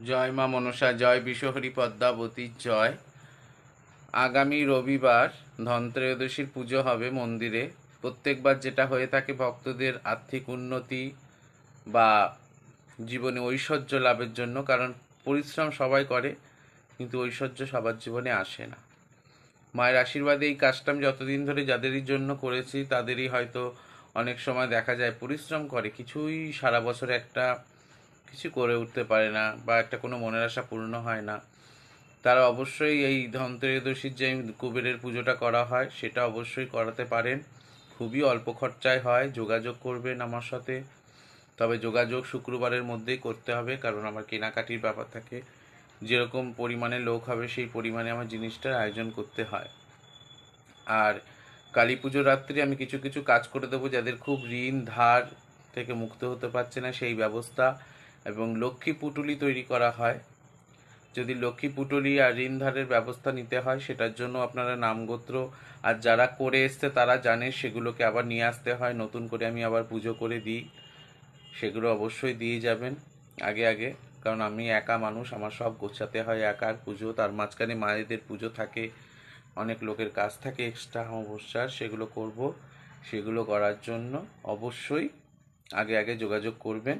জয় মা মনসা জয়, বিশ্বহরি পদ্মাবতীর জয়। আগামী রবিবার ধনত্রয়োদশীর পুজো হবে মন্দিরে। প্রত্যেকবার যেটা হয়ে থাকে, ভক্তদের আর্থিক উন্নতি বা জীবনে ঐশ্বর্য লাভের জন্য, কারণ পরিশ্রম সবাই করে কিন্তু ঐশ্বর্য সবার জীবনে আসে না। মায়ের আশীর্বাদে এই কাজটা আমি যতদিন ধরে যাদেরই জন্য করেছি তাদেরই হয়তো অনেক সময় দেখা যায় পরিশ্রম করে, কিছুই সারা বছরে একটা কিছু করে উঠতে পারে না বা একটা কোনো মনের আশা পূর্ণ হয় না। তারা অবশ্যই এই ধনত্রয়োদশীর যে কুবেরের পুজোটা করা হয় সেটা অবশ্যই করাতে পারেন। খুবই অল্প খরচায় হয়। যোগাযোগ করবেন আমার সাথে, তবে যোগাযোগ শুক্রবারের মধ্যেই করতে হবে, কারণ আমার কেনাকাটির ব্যাপার থাকে। যেরকম পরিমাণে লোক হবে সেই পরিমাণে আমার জিনিসটার আয়োজন করতে হয়। আর কালী পুজোর রাত্রে আমি কিছু কিছু কাজ করে দেবো, যাদের খুব ঋণ ধার থেকে মুক্ত হতে পারছে না সেই ব্যবস্থা, এবং লক্ষ্মী পুটুলি তৈরি করা হয়। যদি লক্ষ্মী পুটুলি আর ঋণ ধারের ব্যবস্থা নিতে হয়, সেটার জন্য আপনারা নামগোত্র আর যারা করে এসছে তারা জানে, সেগুলোকে আবার নিয়ে আসতে হয়, নতুন করে আমি আবার পুজো করে দিই। সেগুলো অবশ্যই দিয়ে যাবেন আগে আগে, কারণ আমি একা মানুষ, আমার সব গোছাতে হয় একার পুজো। তার মাঝখানে মায়েদের পুজো থাকে, অনেক লোকের কাজ থাকে এক্সট্রা অবসর, সেগুলো করব। সেগুলো করার জন্য অবশ্যই আগে আগে যোগাযোগ করবেন।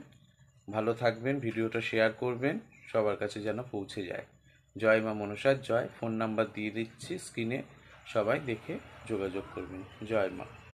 ভালো থাকবেন, ভিডিওটা শেয়ার করবেন, সবার কাছে যেন পৌঁছে যায়। জয় মা মনসার জয়। ফোন নাম্বার দিয়ে দিচ্ছি স্ক্রিনে, সবাই দেখে যোগাযোগ করবেন। জয় মা।